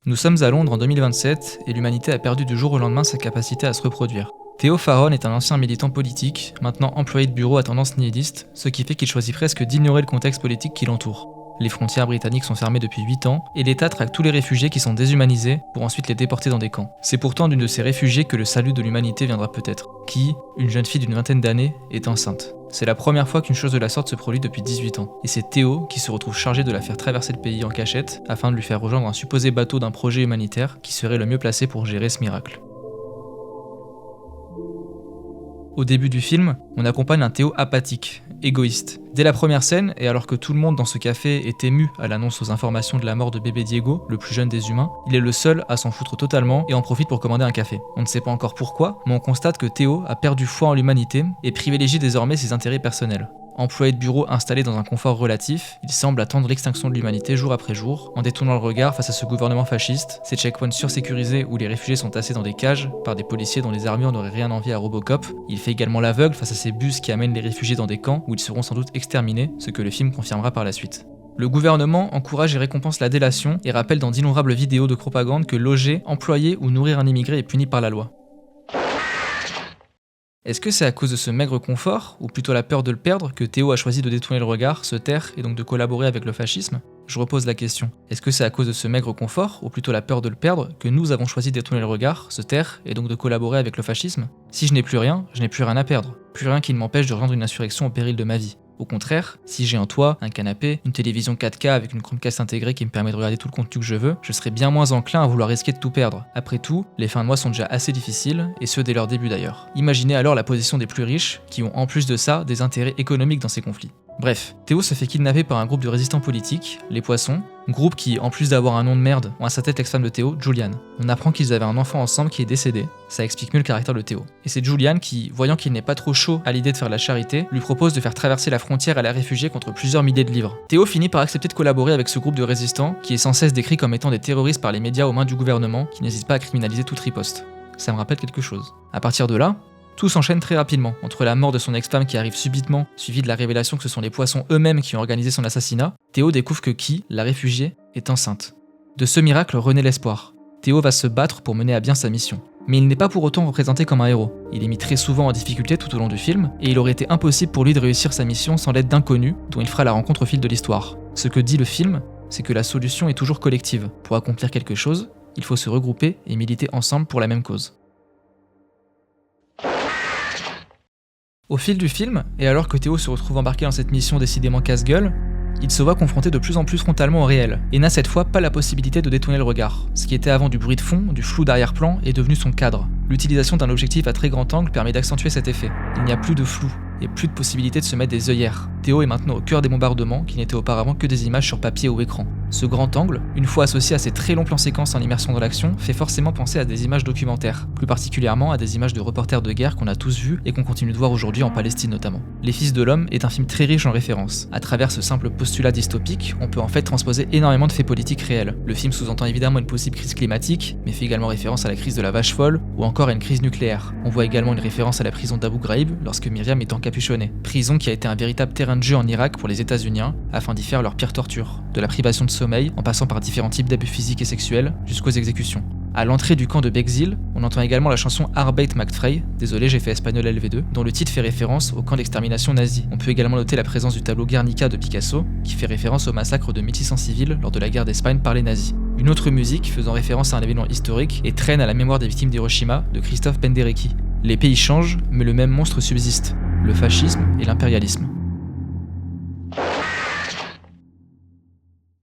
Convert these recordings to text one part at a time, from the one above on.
Nous sommes à Londres en 2027 et l'humanité a perdu du jour au lendemain sa capacité à se reproduire. Theo Faron est un ancien militant politique, maintenant employé de bureau à tendance nihiliste, ce qui fait qu'il choisit presque d'ignorer le contexte politique qui l'entoure. Les frontières britanniques sont fermées depuis 8 ans et l'État traque tous les réfugiés qui sont déshumanisés pour ensuite les déporter dans des camps. C'est pourtant d'une de ces réfugiés que le salut de l'humanité viendra peut-être. Qui, une jeune fille d'une vingtaine d'années, est enceinte. C'est la première fois qu'une chose de la sorte se produit depuis 18 ans. Et c'est Theo qui se retrouve chargé de la faire traverser le pays en cachette afin de lui faire rejoindre un supposé bateau d'un projet humanitaire qui serait le mieux placé pour gérer ce miracle. Au début du film, on accompagne un Theo apathique, égoïste. Dès la première scène, et alors que tout le monde dans ce café est ému à l'annonce aux informations de la mort de bébé Diego, le plus jeune des humains, il est le seul à s'en foutre totalement et en profite pour commander un café. On ne sait pas encore pourquoi, mais on constate que Theo a perdu foi en l'humanité et privilégie désormais ses intérêts personnels. Employé de bureau installé dans un confort relatif, il semble attendre l'extinction de l'humanité jour après jour, en détournant le regard face à ce gouvernement fasciste, ces checkpoints sursécurisés où les réfugiés sont tassés dans des cages par des policiers dont les armures n'auraient rien envié à Robocop. Il fait également l'aveugle face à ces bus qui amènent les réfugiés dans des camps où ils seront sans doute exterminés, ce que le film confirmera par la suite. Le gouvernement encourage et récompense la délation et rappelle dans d'innombrables vidéos de propagande que loger, employer ou nourrir un immigré est puni par la loi. Est-ce que c'est à cause de ce maigre confort, ou plutôt la peur de le perdre, que Theo a choisi de détourner le regard, se taire et donc de collaborer avec le fascisme ? Je repose la question. Est-ce que c'est à cause de ce maigre confort, ou plutôt la peur de le perdre, que nous avons choisi de détourner le regard, se taire et donc de collaborer avec le fascisme ? Si je n'ai plus rien, je n'ai plus rien à perdre. Plus rien qui ne m'empêche de rejoindre une insurrection au péril de ma vie. Au contraire, si j'ai un toit, un canapé, une télévision 4K avec une Chromecast intégrée qui me permet de regarder tout le contenu que je veux, je serais bien moins enclin à vouloir risquer de tout perdre. Après tout, les fins de mois sont déjà assez difficiles, et ce dès leur début d'ailleurs. Imaginez alors la position des plus riches, qui ont en plus de ça des intérêts économiques dans ces conflits. Bref, Theo se fait kidnapper par un groupe de résistants politiques, les Poissons, groupe qui, en plus d'avoir un nom de merde, ont à sa tête l'ex-femme de Theo, Julian. On apprend qu'ils avaient un enfant ensemble qui est décédé, ça explique mieux le caractère de Theo. Et c'est Julian qui, voyant qu'il n'est pas trop chaud à l'idée de faire de la charité, lui propose de faire traverser la frontière à la réfugiée contre plusieurs milliers de livres. Theo finit par accepter de collaborer avec ce groupe de résistants, qui est sans cesse décrit comme étant des terroristes par les médias aux mains du gouvernement, qui n'hésitent pas à criminaliser toute riposte. Ça me rappelle quelque chose. À partir de là, tout s'enchaîne très rapidement, entre la mort de son ex-femme qui arrive subitement, suivie de la révélation que ce sont les Poissons eux-mêmes qui ont organisé son assassinat. Theo découvre que la réfugiée, est enceinte. De ce miracle renaît l'espoir. Theo va se battre pour mener à bien sa mission. Mais il n'est pas pour autant représenté comme un héros. Il est mis très souvent en difficulté tout au long du film, et il aurait été impossible pour lui de réussir sa mission sans l'aide d'inconnus, dont il fera la rencontre au fil de l'histoire. Ce que dit le film, c'est que la solution est toujours collective. Pour accomplir quelque chose, il faut se regrouper et militer ensemble pour la même cause. Au fil du film, et alors que Theo se retrouve embarqué dans cette mission décidément casse-gueule, il se voit confronté de plus en plus frontalement au réel, et n'a cette fois pas la possibilité de détourner le regard. Ce qui était avant du bruit de fond, du flou d'arrière-plan, est devenu son cadre. L'utilisation d'un objectif à très grand angle permet d'accentuer cet effet. Il n'y a plus de flou, et plus de possibilité de se mettre des œillères. Theo est maintenant au cœur des bombardements, qui n'étaient auparavant que des images sur papier ou écran. Ce grand angle, une fois associé à ces très longs plans séquences en immersion dans l'action, fait forcément penser à des images documentaires, plus particulièrement à des images de reporters de guerre qu'on a tous vues et qu'on continue de voir aujourd'hui en Palestine notamment. Les Fils de l'Homme est un film très riche en références. À travers ce simple postulat dystopique, on peut en fait transposer énormément de faits politiques réels. Le film sous-entend évidemment une possible crise climatique, mais fait également référence à la crise de la vache folle ou encore à une crise nucléaire. On voit également une référence à la prison d'Abu Ghraib lorsque Myriam est encapuchonnée. Prison qui a été un véritable terrain de jeu en Irak pour les États-Uniens afin d'y faire leurs pires tortures, de la privation de sommeil en passant par différents types d'abus physiques et sexuels jusqu'aux exécutions. À l'entrée du camp de Bexil, on entend également la chanson Arbeit macht frei, désolé j'ai fait espagnol LV2, dont le titre fait référence au camp d'extermination nazi. On peut également noter la présence du tableau Guernica de Picasso, qui fait référence au massacre de 1600 civils lors de la guerre d'Espagne par les nazis. Une autre musique faisant référence à un événement historique et traîne à la mémoire des victimes d'Hiroshima de Christophe Penderecki. Les pays changent, mais le même monstre subsiste, le fascisme et l'impérialisme.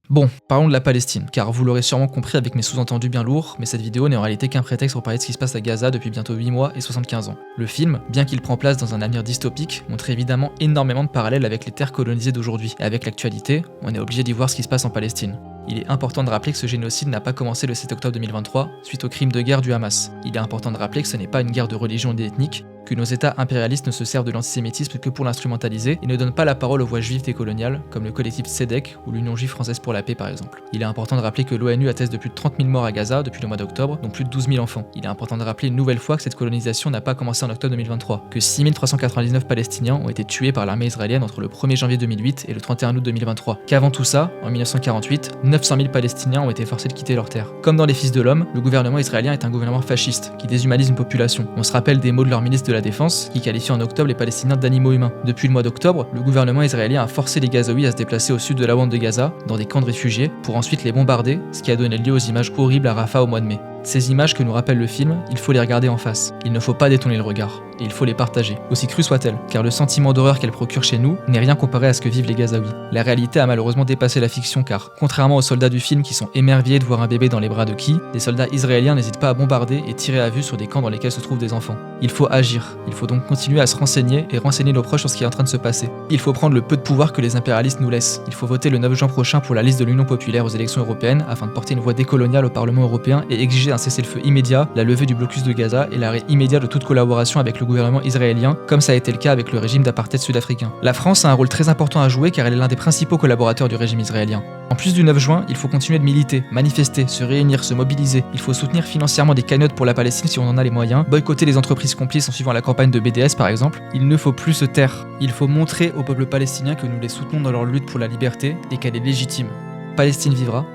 Bon, parlons de la Palestine, car vous l'aurez sûrement compris avec mes sous-entendus bien lourds, mais cette vidéo n'est en réalité qu'un prétexte pour parler de ce qui se passe à Gaza depuis bientôt 8 mois et 75 ans. Le film, bien qu'il prend place dans un avenir dystopique, montre évidemment énormément de parallèles avec les terres colonisées d'aujourd'hui, et avec l'actualité, on est obligé d'y voir ce qui se passe en Palestine. Il est important de rappeler que ce génocide n'a pas commencé le 7 octobre 2023, suite au crime de guerre du Hamas. Il est important de rappeler que ce n'est pas une guerre de religion et ethnique, que nos États impérialistes ne se servent de l'antisémitisme que pour l'instrumentaliser et ne donnent pas la parole aux voix juives décoloniales, comme le collectif Tzedek ou l'Union juive française pour la paix par exemple. Il est important de rappeler que l'ONU atteste de plus de 30 000 morts à Gaza depuis le mois d'octobre, dont plus de 12 000 enfants. Il est important de rappeler une nouvelle fois que cette colonisation n'a pas commencé en octobre 2023, que 6 399 Palestiniens ont été tués par l'armée israélienne entre le 1er janvier 2008 et le 31 août 2023, qu'avant tout ça, en 1948, 900 000 Palestiniens ont été forcés de quitter leur terre. Comme dans Les Fils de l'Homme, le gouvernement israélien est un gouvernement fasciste, qui déshumanise une population. On se rappelle des mots de leur ministre de la Défense, qui qualifie en octobre les Palestiniens d'animaux humains. Depuis le mois d'octobre, le gouvernement israélien a forcé les Gazaouis à se déplacer au sud de la bande de Gaza, dans des camps de réfugiés, pour ensuite les bombarder, ce qui a donné lieu aux images horribles à Rafah au mois de mai. Ces images que nous rappelle le film, il faut les regarder en face. Il ne faut pas détourner le regard. Et il faut les partager, aussi crues soient-elles, car le sentiment d'horreur qu'elles procurent chez nous n'est rien comparé à ce que vivent les Gazaouis. La réalité a malheureusement dépassé la fiction car, contrairement aux soldats du film qui sont émerveillés de voir un bébé dans les bras de qui, les soldats israéliens n'hésitent pas à bombarder et tirer à vue sur des camps dans lesquels se trouvent des enfants. Il faut agir, il faut donc continuer à se renseigner et renseigner nos proches sur ce qui est en train de se passer. Il faut prendre le peu de pouvoir que les impérialistes nous laissent. Il faut voter le 9 juin prochain pour la liste de l'Union populaire aux élections européennes afin de porter une voix décoloniale au Parlement européen et exiger un cessez-le-feu immédiat, la levée du blocus de Gaza et l'arrêt immédiat de toute collaboration avec le gouvernement israélien, comme ça a été le cas avec le régime d'apartheid sud-africain. La France a un rôle très important à jouer car elle est l'un des principaux collaborateurs du régime israélien. En plus du 9 juin, il faut continuer de militer, manifester, se réunir, se mobiliser. Il faut soutenir financièrement des cagnottes pour la Palestine si on en a les moyens, boycotter les entreprises complices en suivant la campagne de BDS par exemple. Il ne faut plus se taire. Il faut montrer au peuple palestinien que nous les soutenons dans leur lutte pour la liberté et qu'elle est légitime. Palestine vivra,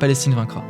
Palestine vaincra.